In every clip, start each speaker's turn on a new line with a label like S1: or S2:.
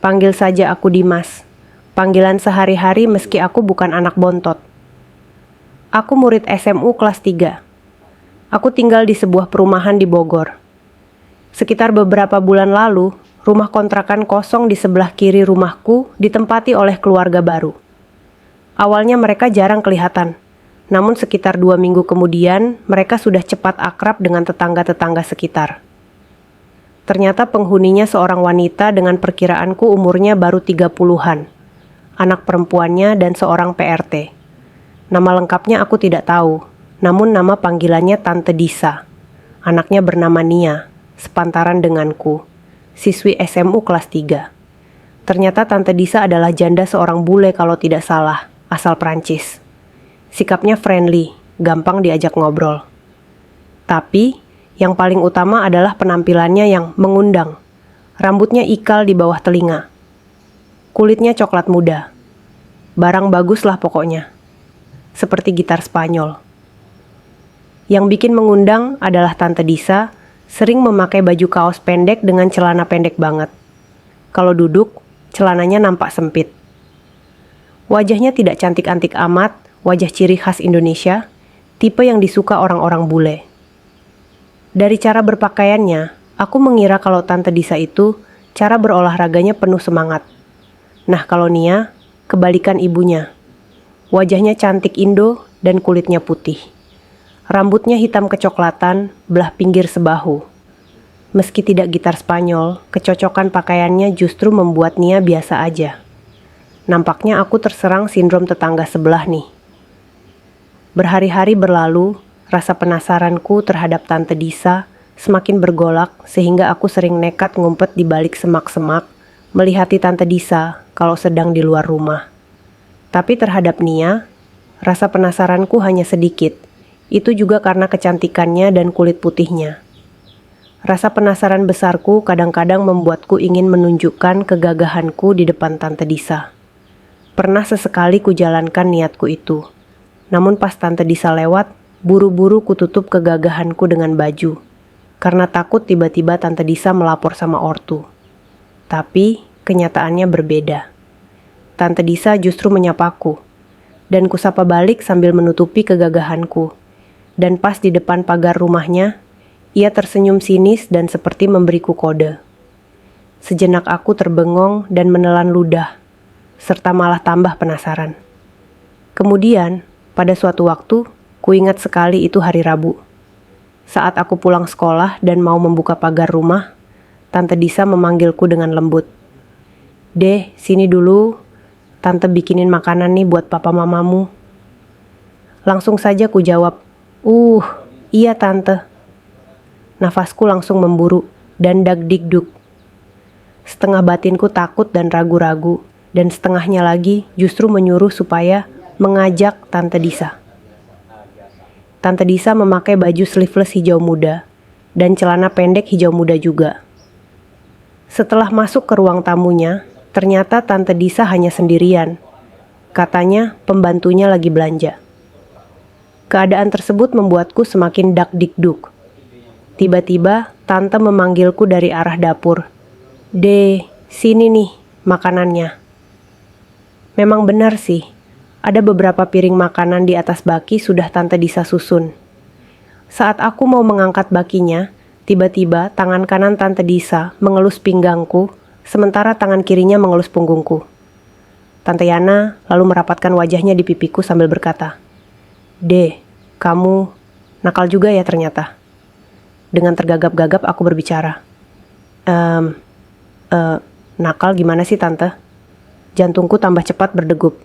S1: Panggil saja aku Dimas. Panggilan sehari-hari meski aku bukan anak bontot. Aku murid SMU kelas 3. Aku tinggal di sebuah perumahan di Bogor. Sekitar beberapa bulan lalu, rumah kontrakan kosong di sebelah kiri rumahku ditempati oleh keluarga baru. Awalnya mereka jarang kelihatan, namun sekitar 2 minggu kemudian mereka sudah cepat akrab dengan tetangga-tetangga sekitar. Ternyata penghuninya seorang wanita dengan perkiraanku umurnya baru 30-an. Anak perempuannya dan seorang PRT. Nama lengkapnya aku tidak tahu, namun nama panggilannya Tante Disa. Anaknya bernama Nia, sepantaran denganku, siswi SMU kelas 3. Ternyata Tante Disa adalah janda seorang bule kalau tidak salah, asal Prancis. Sikapnya friendly, gampang diajak ngobrol. Tapi yang paling utama adalah penampilannya yang mengundang. Rambutnya ikal di bawah telinga. Kulitnya coklat muda. Barang bagus lah pokoknya. Seperti gitar Spanyol. Yang bikin mengundang adalah Tante Disa sering memakai baju kaos pendek dengan celana pendek banget. Kalau duduk, celananya nampak sempit. Wajahnya tidak cantik antik amat, wajah ciri khas Indonesia, tipe yang disuka orang-orang bule. Dari cara berpakaiannya, aku mengira kalau Tante Disa itu cara berolahraganya penuh semangat. Nah kalau Nia, kebalikan ibunya. Wajahnya cantik Indo dan kulitnya putih. Rambutnya hitam kecoklatan, belah pinggir sebahu. Meski tidak gitar Spanyol, kecocokan pakaiannya justru membuat Nia biasa aja. Nampaknya aku terserang sindrom tetangga sebelah nih. Berhari-hari berlalu, rasa penasaranku terhadap Tante Disa semakin bergolak sehingga aku sering nekat ngumpet di balik semak-semak melihati Tante Disa kalau sedang di luar rumah. Tapi terhadap Nia, rasa penasaranku hanya sedikit. Itu juga karena kecantikannya dan kulit putihnya. Rasa penasaran besarku kadang-kadang membuatku ingin menunjukkan kegagahanku di depan Tante Disa. Pernah sesekali kujalankan niatku itu. Namun pas Tante Disa lewat, buru-buru kututup kegagahanku dengan baju, karena takut tiba-tiba Tante Disa melapor sama ortu. Tapi kenyataannya berbeda. Tante Disa justru menyapaku, dan kusapa balik sambil menutupi kegagahanku. Dan pas di depan pagar rumahnya, ia tersenyum sinis dan seperti memberiku kode. Sejenak aku terbengong dan menelan ludah, serta malah tambah penasaran. Kemudian, pada suatu waktu, kuingat sekali itu hari Rabu. Saat aku pulang sekolah dan mau membuka pagar rumah, Tante Disa memanggilku dengan lembut. "Deh, sini dulu. Tante bikinin makanan nih buat papa mamamu." Langsung saja ku jawab, iya Tante." Nafasku langsung memburu dan dagdikduk. Setengah batinku takut dan ragu-ragu, dan setengahnya lagi justru menyuruh supaya mengajak Tante Disa. Tante Disa memakai baju sleeveless hijau muda dan celana pendek hijau muda juga. Setelah masuk ke ruang tamunya, ternyata Tante Disa hanya sendirian. Katanya pembantunya lagi belanja. Keadaan tersebut membuatku semakin dakdikduk. Tiba-tiba Tante memanggilku dari arah dapur. "Deh, sini nih makanannya." Memang benar sih. Ada beberapa piring makanan di atas baki sudah Tante Disa susun. Saat aku mau mengangkat bakinya, tiba-tiba tangan kanan Tante Disa mengelus pinggangku, sementara tangan kirinya mengelus punggungku. Tante Yana lalu merapatkan wajahnya di pipiku sambil berkata, "Deh, kamu nakal juga ya ternyata." Dengan tergagap-gagap aku berbicara. Nakal gimana sih Tante?" Jantungku tambah cepat berdegup.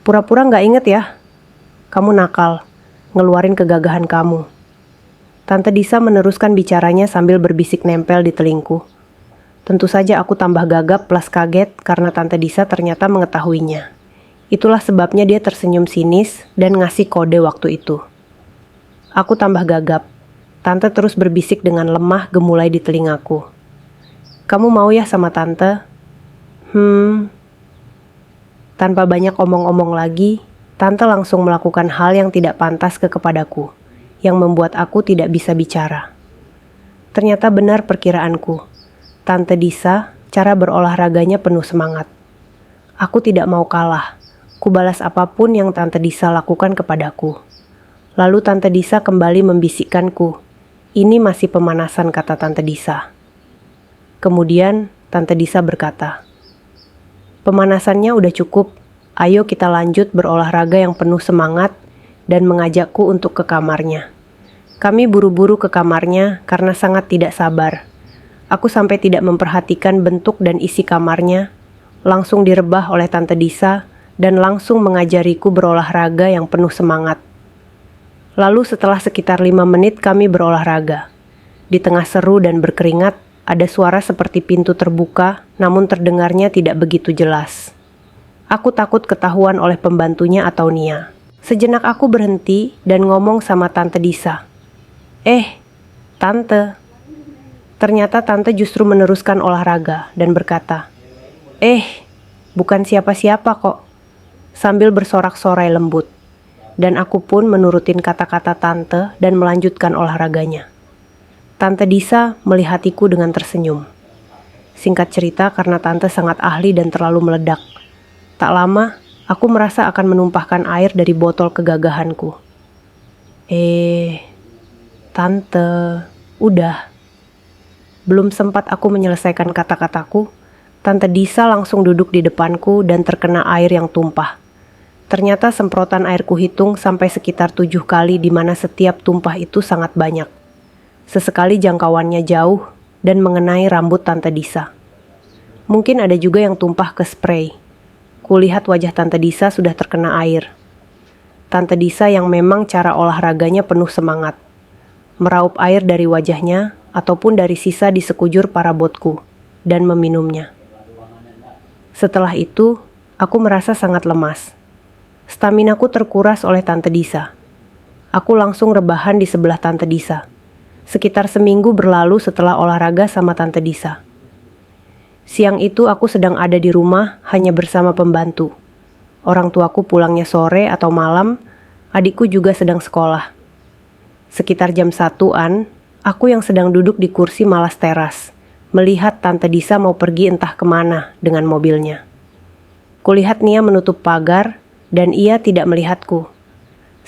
S1: Pura-pura gak inget ya? Kamu nakal, ngeluarin kegagahan kamu." Tante Disa meneruskan bicaranya sambil berbisik nempel di telingku. Tentu saja aku tambah gagap plus kaget karena Tante Disa ternyata mengetahuinya. Itulah sebabnya dia tersenyum sinis dan ngasih kode waktu itu. Aku tambah gagap. Tante terus berbisik dengan lemah gemulai di telingaku. "Kamu mau ya sama Tante?" Tanpa banyak omong-omong lagi, Tante langsung melakukan hal yang tidak pantas kepadaku, yang membuat aku tidak bisa bicara. Ternyata benar perkiraanku. Tante Disa, cara berolahraganya penuh semangat. Aku tidak mau kalah. Kubalas apapun yang Tante Disa lakukan kepadaku. Lalu Tante Disa kembali membisikkanku. Ini masih pemanasan, kata Tante Disa. Kemudian Tante Disa berkata, pemanasannya udah cukup. Ayo kita lanjut berolahraga yang penuh semangat, dan mengajakku untuk ke kamarnya. Kami buru-buru ke kamarnya karena sangat tidak sabar. Aku sampai tidak memperhatikan bentuk dan isi kamarnya, langsung direbah oleh Tante Disa dan langsung mengajariku berolahraga yang penuh semangat. Lalu setelah sekitar 5 menit kami berolahraga. Di tengah seru dan berkeringat, ada suara seperti pintu terbuka, namun terdengarnya tidak begitu jelas. Aku takut ketahuan oleh pembantunya atau Nia. Sejenak aku berhenti dan ngomong sama Tante Disa. Tante. Ternyata Tante justru meneruskan olahraga dan berkata, bukan siapa-siapa kok. Sambil bersorak-sorai lembut. Dan aku pun menurutin kata-kata Tante dan melanjutkan olahraganya. Tante Disa melihatiku dengan tersenyum. Singkat cerita, karena Tante sangat ahli dan terlalu meledak. Tak lama, aku merasa akan menumpahkan air dari botol kegagahanku. Tante, udah. Belum sempat aku menyelesaikan kata-kataku, Tante Disa langsung duduk di depanku dan terkena air yang tumpah. Ternyata semprotan air kuhitung sampai sekitar 7 kali, di mana setiap tumpah itu sangat banyak. Sesekali jangkauannya jauh dan mengenai rambut Tante Disa. Mungkin ada juga yang tumpah ke spray. Kulihat wajah Tante Disa sudah terkena air. Tante Disa yang memang cara olahraganya penuh semangat. Meraup air dari wajahnya ataupun dari sisa di sekujur parabotku dan meminumnya. Setelah itu, aku merasa sangat lemas. Staminaku terkuras oleh Tante Disa. Aku langsung rebahan di sebelah Tante Disa. Sekitar seminggu berlalu setelah olahraga sama Tante Disa. Siang itu aku sedang ada di rumah hanya bersama pembantu. Orang tuaku pulangnya sore atau malam, adikku juga sedang sekolah. Sekitar jam 1-an, aku yang sedang duduk di kursi malas teras, melihat Tante Disa mau pergi entah kemana dengan mobilnya. Kulihat Nia menutup pagar dan ia tidak melihatku.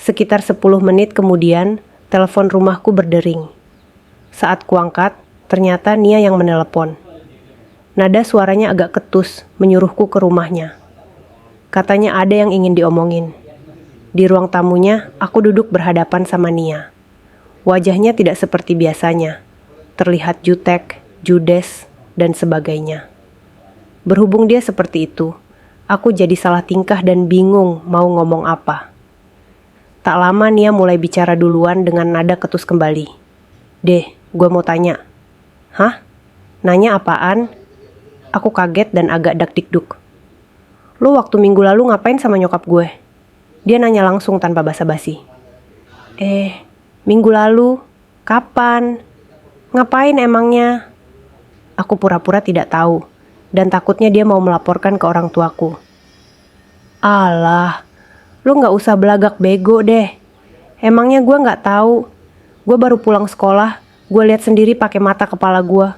S1: Sekitar 10 menit kemudian, telepon rumahku berdering. Saat kuangkat, ternyata Nia yang menelepon. Nada suaranya agak ketus, menyuruhku ke rumahnya. Katanya ada yang ingin diomongin. Di ruang tamunya, aku duduk berhadapan sama Nia. Wajahnya tidak seperti biasanya. Terlihat jutek, judes, dan sebagainya. Berhubung dia seperti itu, aku jadi salah tingkah dan bingung mau ngomong apa. Tak lama Nia mulai bicara duluan dengan nada ketus kembali. Gue mau tanya. Hah? Nanya apaan? Aku kaget dan agak dak-dikduk. Lu waktu minggu lalu ngapain sama nyokap gue? Dia nanya langsung tanpa basa-basi. Minggu lalu? Kapan? Ngapain emangnya? Aku pura-pura tidak tahu, dan takutnya dia mau melaporkan ke orang tuaku. Alah, lu gak usah belagak bego deh. Emangnya gue gak tahu? Gue baru pulang sekolah, gue lihat sendiri pakai mata kepala gue.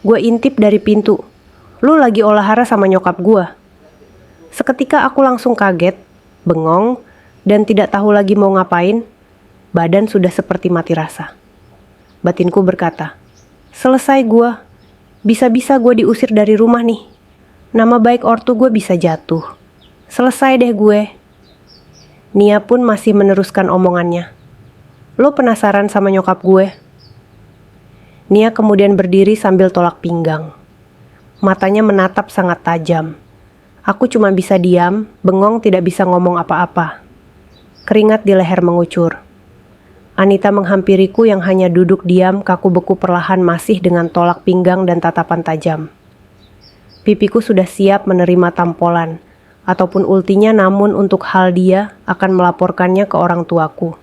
S1: Gue intip dari pintu. Lu lagi olahraga sama nyokap gue. Seketika aku langsung kaget, bengong, dan tidak tahu lagi mau ngapain. Badan sudah seperti mati rasa. Batinku berkata, selesai gue. Bisa-bisa gue diusir dari rumah nih. Nama baik ortu gue bisa jatuh. Selesai deh gue. Nia pun masih meneruskan omongannya. Lo penasaran sama nyokap gue? Nia kemudian berdiri sambil tolak pinggang. Matanya menatap sangat tajam. Aku cuma bisa diam, bengong tidak bisa ngomong apa-apa. Keringat di leher mengucur. Anita menghampiriku yang hanya duduk diam, kaku beku perlahan masih dengan tolak pinggang dan tatapan tajam. Pipiku sudah siap menerima tampolan, ataupun ultinya, namun untuk hal dia akan melaporkannya ke orang tuaku.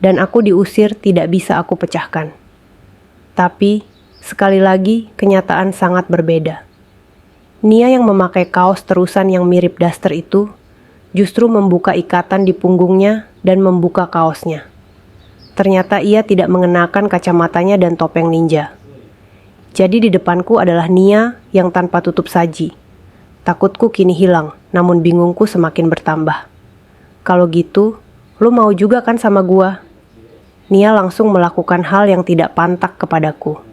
S1: Dan aku diusir tidak bisa aku pecahkan. Tapi, sekali lagi, kenyataan sangat berbeda. Nia yang memakai kaos terusan yang mirip daster itu, justru membuka ikatan di punggungnya dan membuka kaosnya. Ternyata ia tidak mengenakan kacamatanya dan topeng ninja. Jadi di depanku adalah Nia yang tanpa tutup saji. Takutku kini hilang, namun bingungku semakin bertambah. Kalau gitu, lu mau juga kan sama gua? Nia langsung melakukan hal yang tidak pantak kepadaku.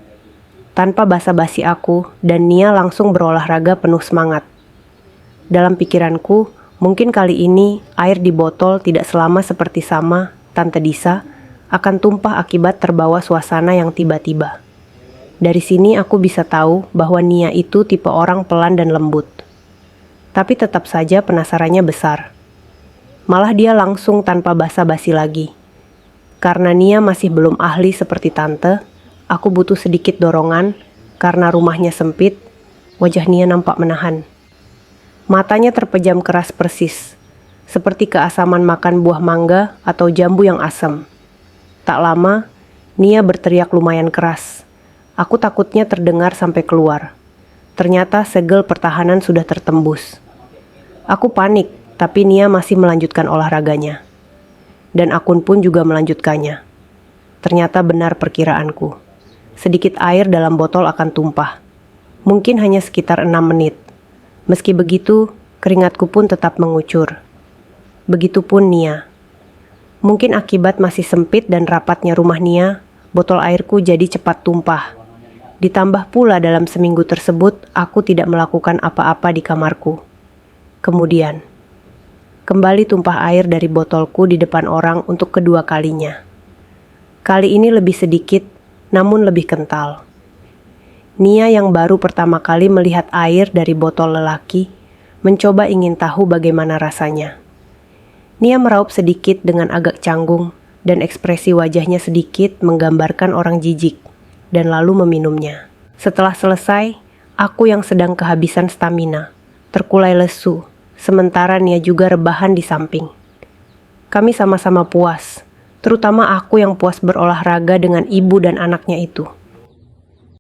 S1: Tanpa basa-basi aku, dan Nia langsung berolahraga penuh semangat. Dalam pikiranku, mungkin kali ini air di botol tidak selama seperti sama Tante Disa akan tumpah akibat terbawa suasana yang tiba-tiba. Dari sini aku bisa tahu bahwa Nia itu tipe orang pelan dan lembut. Tapi tetap saja penasarannya besar. Malah dia langsung tanpa basa-basi lagi. Karena Nia masih belum ahli seperti Tante, aku butuh sedikit dorongan karena rumahnya sempit, wajah Nia nampak menahan. Matanya terpejam keras persis, seperti keasaman makan buah mangga atau jambu yang asam. Tak lama, Nia berteriak lumayan keras. Aku takutnya terdengar sampai keluar. Ternyata segel pertahanan sudah tertembus. Aku panik, tapi Nia masih melanjutkan olahraganya. Dan akun pun juga melanjutkannya. Ternyata benar perkiraanku. Sedikit air dalam botol akan tumpah. Mungkin hanya sekitar 6 menit. Meski begitu, keringatku pun tetap mengucur. Begitupun Nia. Mungkin akibat masih sempit dan rapatnya rumah Nia, botol airku jadi cepat tumpah. Ditambah pula dalam seminggu tersebut, aku tidak melakukan apa-apa di kamarku. Kemudian, kembali tumpah air dari botolku di depan orang untuk kedua kalinya. Kali ini lebih sedikit, namun lebih kental. Nia yang baru pertama kali melihat air dari botol lelaki, mencoba ingin tahu bagaimana rasanya. Nia meraup sedikit dengan agak canggung, dan ekspresi wajahnya sedikit menggambarkan orang jijik, dan lalu meminumnya. Setelah selesai, aku yang sedang kehabisan stamina, terkulai lesu, sementara Nia juga rebahan di samping. Kami sama-sama puas, terutama aku yang puas berolahraga dengan ibu dan anaknya itu.